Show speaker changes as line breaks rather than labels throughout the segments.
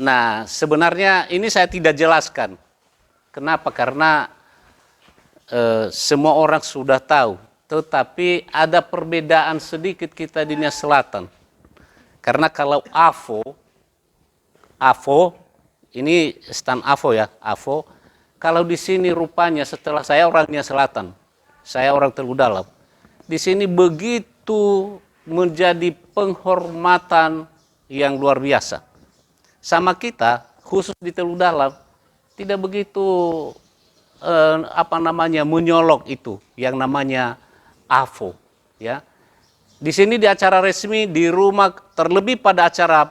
Nah, sebenarnya ini saya tidak jelaskan. Kenapa? Karena semua orang sudah tahu. Tetapi ada perbedaan sedikit kita di Nia Selatan. Karena kalau AVO, ini stand AVO ya, AVO. Kalau di sini rupanya setelah saya orang Nia Selatan, saya orang Telugu Dalam. Di sini begitu menjadi penghormatan yang luar biasa. Sama kita, khusus di Telugu Dalam, tidak begitu menyolok itu yang namanya AVO, ya. Di sini di acara resmi di rumah, terlebih pada acara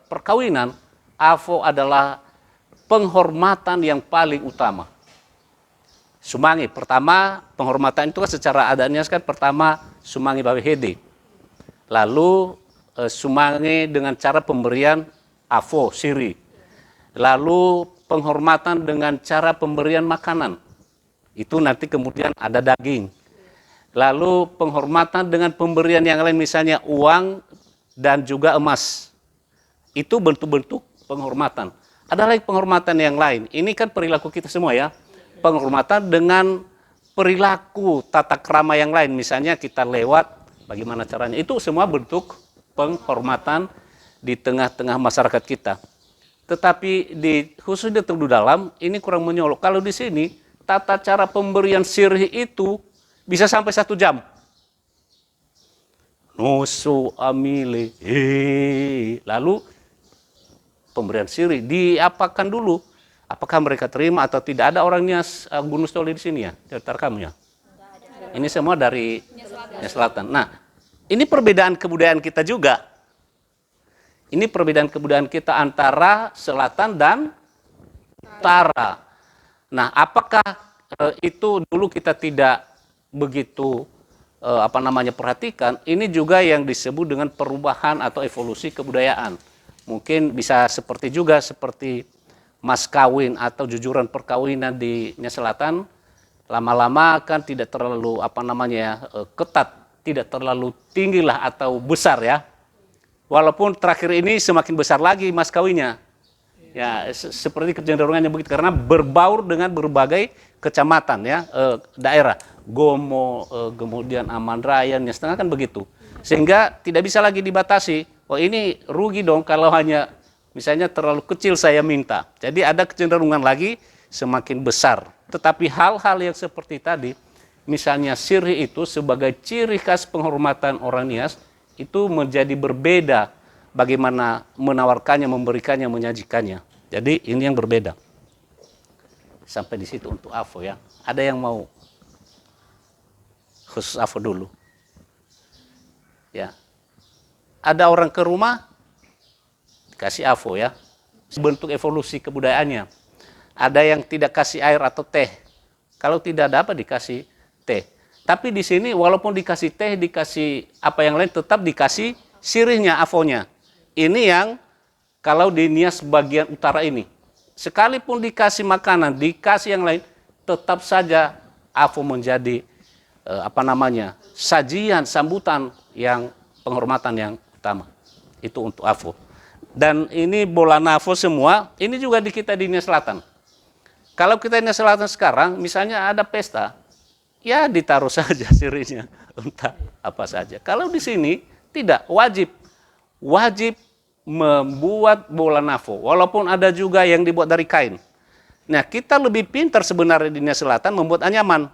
perkawinan, AVO adalah penghormatan yang paling utama. Sumangi pertama, penghormatan itu kan secara adatnya kan pertama sumangi bawe hede. Lalu sumangi dengan cara pemberian AVO, siri. Lalu penghormatan dengan cara pemberian makanan. Itu nanti kemudian ada daging. Lalu penghormatan dengan pemberian yang lain, misalnya uang dan juga emas. Itu bentuk-bentuk penghormatan. Ada lagi penghormatan yang lain. Ini kan perilaku kita semua ya. Penghormatan dengan perilaku tata krama yang lain. Misalnya kita lewat, bagaimana caranya. Itu semua bentuk penghormatan di tengah-tengah masyarakat kita. Tetapi khusus di Telugu Dalam, ini kurang menyolok. Kalau di sini, tata cara pemberian sirih itu bisa sampai 1 jam. Nusu amile, lalu pemberian sirih diapakan dulu. Apakah mereka terima atau tidak? Ada orangnya Gunung Stoli di sini ya, dari kamu ya. Ini semua dari Nia Selatan. Nah, ini perbedaan kebudayaan kita juga. Ini perbedaan kebudayaan kita antara selatan dan utara. Nah, apakah itu dulu kita tidak begitu perhatikan? Ini juga yang disebut dengan perubahan atau evolusi kebudayaan. Mungkin bisa seperti mas kawin atau jujuran perkawinan di Nia Selatan, lama-lama kan tidak terlalu ketat, tidak terlalu tinggi lah atau besar ya. Walaupun terakhir ini semakin besar lagi mas kawinnya. Ya, seperti kecenderungannya begitu karena berbaur dengan berbagai kecamatan ya, daerah. Gomo, kemudian Amanraya, Nia Setengah kan begitu. Sehingga tidak bisa lagi dibatasi. Oh, ini rugi dong kalau hanya misalnya terlalu kecil saya minta. Jadi ada kecenderungan lagi semakin besar. Tetapi hal-hal yang seperti tadi, misalnya sirih itu sebagai ciri khas penghormatan orang Nias, itu menjadi berbeda bagaimana menawarkannya, memberikannya, menyajikannya. Jadi ini yang berbeda. Sampai di situ untuk AVO ya. Ada yang mau khusus AVO dulu? Ya. Ada orang ke rumah, kasih AVO ya. Bentuk evolusi kebudayaannya. Ada yang tidak kasih air atau teh. Kalau tidak ada apa dikasih teh. Tapi di sini walaupun dikasih teh, dikasih apa yang lain, tetap dikasih sirihnya, AVO-nya. Ini yang kalau di Nias bagian utara ini. Sekalipun dikasih makanan, dikasih yang lain, tetap saja AVO menjadi sajian, sambutan yang penghormatan yang utama. Itu untuk AVO. Dan ini bola AVO semua, ini juga di kita di Nia Selatan. Kalau kita di Nia Selatan sekarang, misalnya ada pesta, ya ditaruh saja sirihnya, entah apa saja. Kalau di sini tidak, wajib membuat bola AVO, walaupun ada juga yang dibuat dari kain. Nah, kita lebih pintar sebenarnya di Nia Selatan membuat anyaman.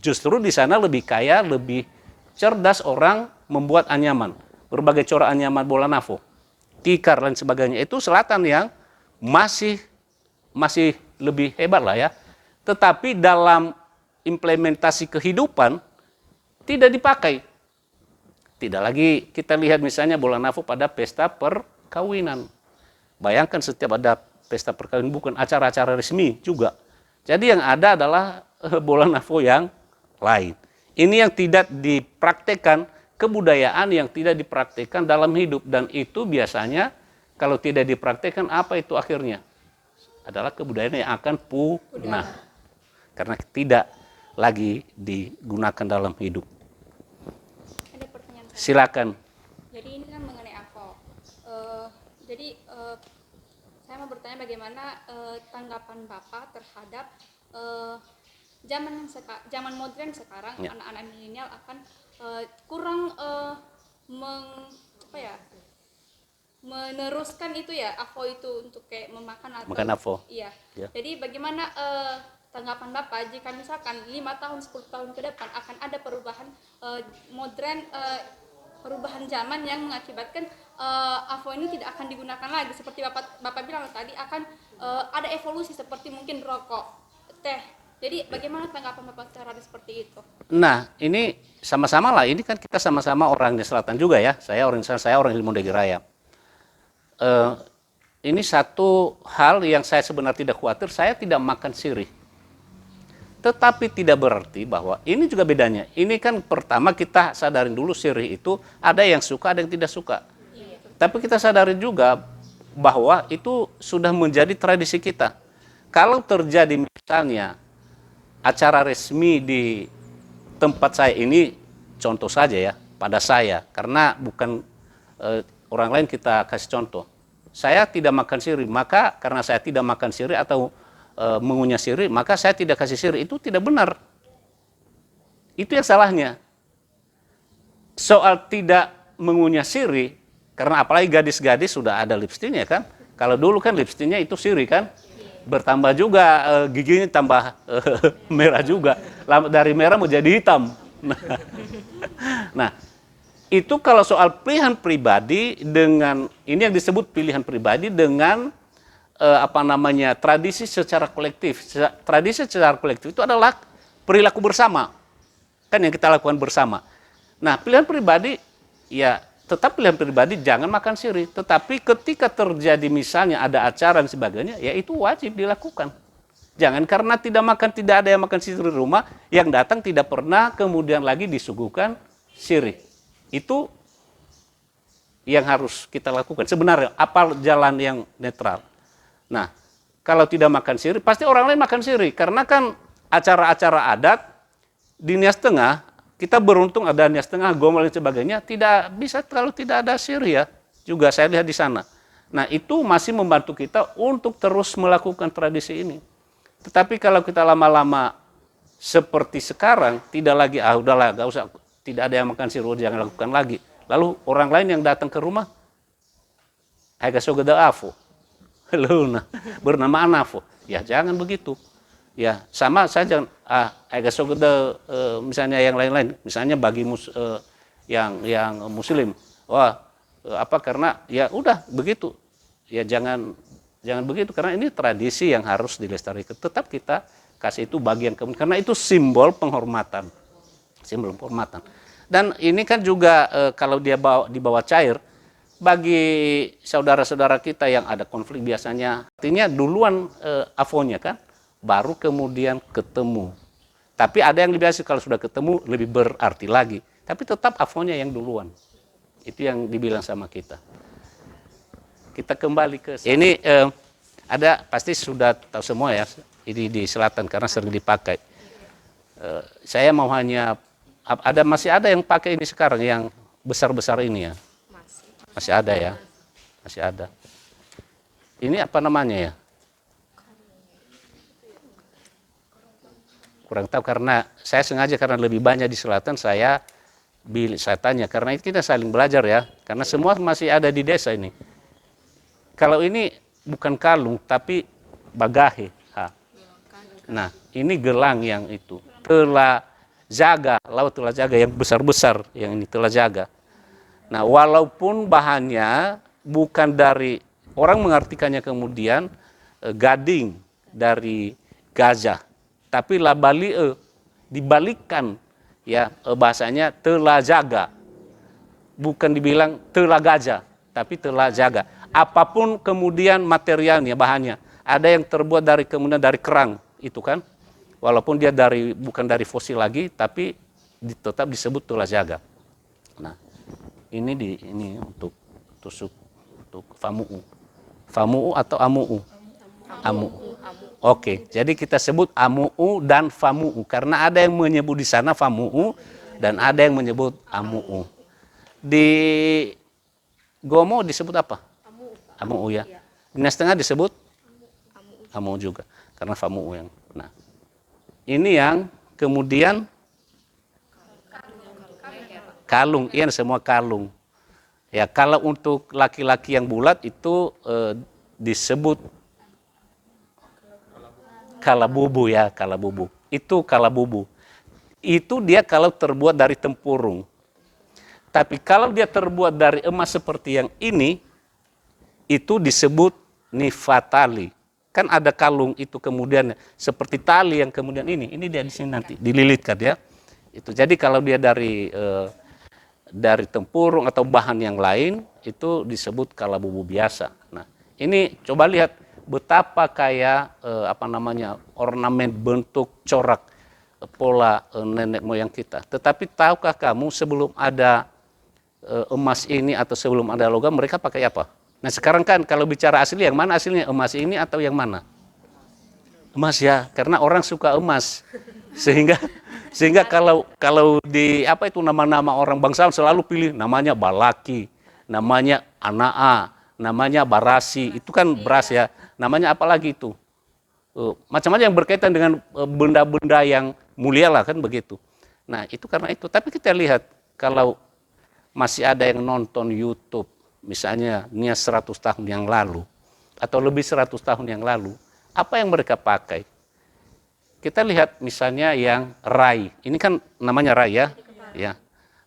Justru di sana lebih kaya, lebih cerdas orang membuat anyaman. Berbagai corak anyaman bola AVO, tikar dan sebagainya. Itu selatan yang masih lebih hebat lah ya. Tetapi dalam implementasi kehidupan tidak dipakai. Tidak lagi kita lihat misalnya bola AVO pada pesta perkawinan. Bayangkan setiap ada pesta perkawinan bukan acara-acara resmi juga. Jadi yang ada adalah bola AVO yang lain. Ini yang tidak dipraktekkan, kebudayaan yang tidak dipraktekkan dalam hidup. Dan itu biasanya kalau tidak dipraktekkan apa itu akhirnya? Adalah kebudayaan yang akan punah. Karena tidak lagi digunakan dalam hidup.
Ada pertanyaan.
Silakan.
Jadi ini kan mengenai AVO. saya mau bertanya bagaimana tanggapan Bapak terhadap zaman modern sekarang,
Ya.
anak-anak milenial akan kurang apa ya, meneruskan itu ya, AVO itu untuk kayak memakan atau
Makan AVO.
Iya.
Ya.
Jadi bagaimana tanggapan Bapak jika misalkan 5 tahun 10 tahun ke depan akan ada perubahan modern, perubahan zaman yang mengakibatkan AVO ini tidak akan digunakan lagi, seperti Bapak bilang tadi akan ada evolusi seperti mungkin rokok, teh. Jadi bagaimana tanggapan Bapak terhadap seperti itu?
Nah, ini sama-sama lah. Ini kan kita sama-sama orang di selatan juga ya. Saya orang Ilmu Degi Raya. Ini satu hal yang saya sebenarnya tidak khawatir. Saya tidak makan sirih. Tetapi tidak berarti bahwa ini juga bedanya. Ini kan pertama kita sadarin dulu sirih itu ada yang suka, ada yang tidak suka. Tapi kita sadarin juga bahwa itu sudah menjadi tradisi kita. Kalau terjadi misalnya acara resmi di tempat saya ini, contoh saja ya, pada saya, karena bukan orang lain kita kasih contoh. Saya tidak makan sirih, maka karena saya tidak makan sirih atau mengunyah sirih, maka saya tidak kasih sirih. Itu tidak benar. Itu yang salahnya. Soal tidak mengunyah sirih, karena apalagi gadis-gadis sudah ada lipstiknya kan. Kalau dulu kan lipstiknya itu sirih kan. Bertambah juga giginya tambah merah juga. Dari merah mau jadi hitam. Nah, itu kalau soal pilihan pribadi dengan ini yang disebut pilihan pribadi dengan tradisi secara kolektif. Tradisi secara kolektif itu adalah perilaku bersama. Kan yang kita lakukan bersama. Nah, pilihan pribadi ya tetap pilihan pribadi, jangan makan sirih. Tetapi ketika terjadi misalnya ada acara dan sebagainya, ya itu wajib dilakukan. Jangan karena tidak ada yang makan sirih di rumah, yang datang tidak pernah kemudian lagi disuguhkan sirih. Itu yang harus kita lakukan. Sebenarnya apa jalan yang netral. Nah, kalau tidak makan sirih, pasti orang lain makan sirih. Karena kan acara-acara adat di Nias Tengah, kita beruntung ada Nias Tengah, Gomal dan sebagainya, tidak bisa kalau tidak ada sirih ya. Juga saya lihat di sana. Nah, itu masih membantu kita untuk terus melakukan tradisi ini. Tetapi kalau kita lama-lama seperti sekarang, tidak lagi, udahlah, gak usah, tidak ada yang makan sirih, jangan lakukan lagi. Lalu orang lain yang datang ke rumah, agak sogeda AVO. Luna, bernama Anafo. Ya jangan begitu. Ya sama saja agak sogeda misalnya yang lain-lain. Misalnya bagi yang muslim. Wah, karena ya udah begitu. Ya jangan begitu karena ini tradisi yang harus dilestarikan. Tetap kita kasih itu bagian karena itu simbol penghormatan. Simbol penghormatan. Dan ini kan juga kalau dia dibawa cair, bagi saudara-saudara kita yang ada konflik biasanya, artinya duluan AVO-nya kan, baru kemudian ketemu. Tapi ada yang lebih asik kalau sudah ketemu, lebih berarti lagi. Tapi tetap AVO-nya yang duluan. Itu yang dibilang sama kita. Kita kembali ke ini, ada pasti sudah tahu semua ya, ini di selatan karena sering dipakai. Saya mau hanya, masih ada yang pakai ini sekarang, yang besar-besar ini ya. Masih ada ya, masih ada. Ini apa namanya ya? Kurang tahu karena saya sengaja karena lebih banyak di selatan saya tanya karena kita saling belajar ya. Karena semua masih ada di desa ini. Kalau ini bukan kalung tapi bagahe. Nah ini gelang yang itu telah jaga, laut telah jaga yang besar-besar yang ini telah jaga. Nah, walaupun bahannya bukan dari, orang mengartikannya kemudian gading dari gajah, tapi labali dibalikkan ya bahasanya telah jaga, bukan dibilang telah gajah, tapi telah jaga. Apapun kemudian materialnya, bahannya, ada yang terbuat dari kemudian dari kerang itu kan, walaupun dia bukan dari fosil lagi, tapi tetap disebut telah jaga. Nah. Ini untuk tusuk, untuk famu'u atau amu'u? Amu'u. Oke, jadi kita sebut amu'u dan famu'u karena ada yang menyebut di sana famu'u dan ada yang menyebut amu'u. Di Gomo disebut apa? Amu'u ya. Dinas Tengah disebut Amu juga, karena Famu yang. Nah, ini yang kemudian kalung, iya semua kalung. Ya, kalau untuk laki-laki yang bulat itu disebut kalabubu ya, kalabubu. Itu kalabubu. Itu dia kalau terbuat dari tempurung. Tapi kalau dia terbuat dari emas seperti yang ini, itu disebut nifatali. Kan ada kalung itu kemudian seperti tali yang kemudian ini dia di sini nanti dililitkan ya. Itu jadi kalau dia dari tempurung atau bahan yang lain itu disebut kalabubu biasa. Nah, ini coba lihat betapa kaya ornamen bentuk corak pola nenek moyang kita. Tetapi tahukah kamu sebelum ada emas ini atau sebelum ada logam mereka pakai apa? Nah, sekarang kan kalau bicara asli yang mana aslinya, emas ini atau yang mana? Emas ya, karena orang suka emas. Sehingga kalau di apa itu nama-nama orang bangsawan selalu pilih namanya Balaki, namanya Anaa, namanya Barasi, itu kan beras ya. Namanya apa lagi itu? Macam-macam yang berkaitan dengan benda-benda yang mulia lah kan begitu. Nah, itu karena itu. Tapi kita lihat kalau masih ada yang nonton YouTube, misalnya 100 tahun yang lalu atau lebih 100 tahun yang lalu, apa yang mereka pakai? Kita lihat misalnya yang rai, ini kan namanya rai ya,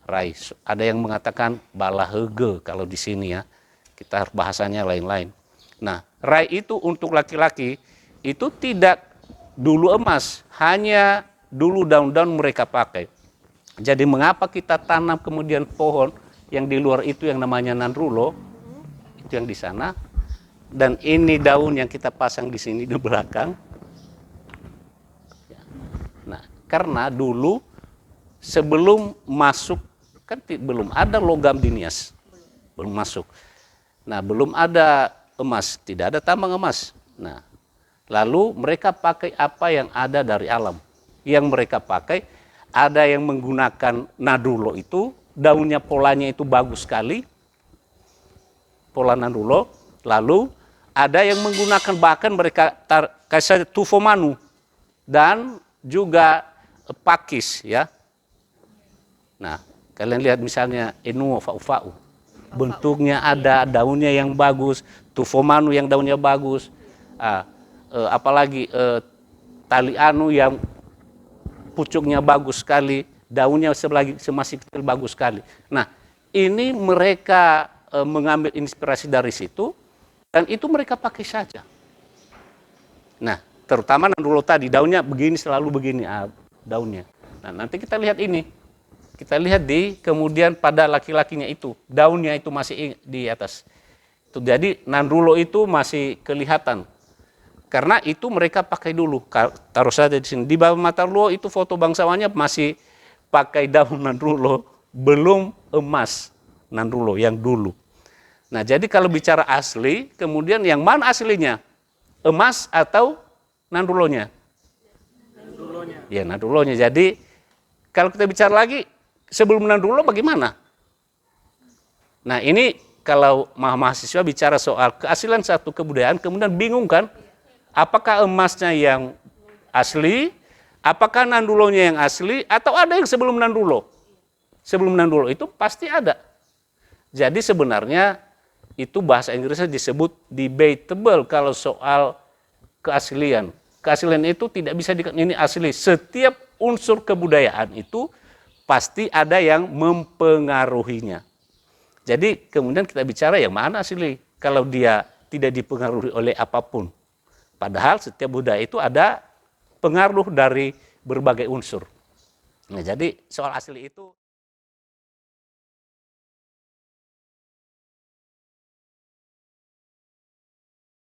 rai. Ada yang mengatakan balahege kalau di sini ya, kita bahasanya lain-lain. Nah, rai itu untuk laki-laki itu tidak dulu emas, hanya dulu daun-daun mereka pakai. Jadi mengapa kita tanam kemudian pohon yang di luar itu yang namanya nandrulo, itu yang di sana, dan ini daun yang kita pasang di sini di belakang. Nah, karena dulu sebelum masuk kan belum ada logam di Nias, belum masuk. Nah, belum ada emas, tidak ada tambang emas. Nah, lalu mereka pakai apa yang ada dari alam. Yang mereka pakai ada yang menggunakan nadulo itu, daunnya polanya itu bagus sekali, pola nadulo. Lalu ada yang menggunakan bahkan mereka kasih tufomanu dan juga pakis ya. Nah, kalian lihat misalnya enuo fa'u-fa'u. Bentuknya ada, daunnya yang bagus, tufomanu yang daunnya bagus. Apalagi tali anu yang pucuknya bagus sekali, daunnya semasih kecil bagus sekali. Nah, ini mereka mengambil inspirasi dari situ dan itu mereka pakai saja. Nah, terutama nandulo tadi, daunnya begini selalu begini daunnya. Nah, nanti kita lihat ini. Kita lihat di kemudian pada laki-lakinya itu, daunnya itu masih di atas. Itu jadi nandulo itu masih kelihatan. Karena itu mereka pakai dulu. Taruh saja di sini. Di bawah mata luo itu foto bangsawannya masih pakai daun nandulo, belum emas nandulo yang dulu. Nah, jadi kalau bicara asli, kemudian yang mana aslinya? Emas atau nandulonya? Nandulonya. Ya, nandulonya. Jadi kalau kita bicara lagi sebelum nandulo bagaimana? Nah, ini kalau mahasiswa bicara soal keaslian satu kebudayaan, kemudian bingung kan? Apakah emasnya yang asli? Apakah nandulonya yang asli? Atau ada yang sebelum nandulo? Sebelum nandulo itu pasti ada. Jadi sebenarnya itu bahasa Inggrisnya disebut debatable kalau soal keaslian. Keaslian itu tidak bisa dikatakan ini asli. Setiap unsur kebudayaan itu pasti ada yang mempengaruhinya. Jadi kemudian kita bicara yang mana asli kalau dia tidak dipengaruhi oleh apapun. Padahal setiap budaya itu ada pengaruh dari berbagai unsur. Nah, jadi soal asli itu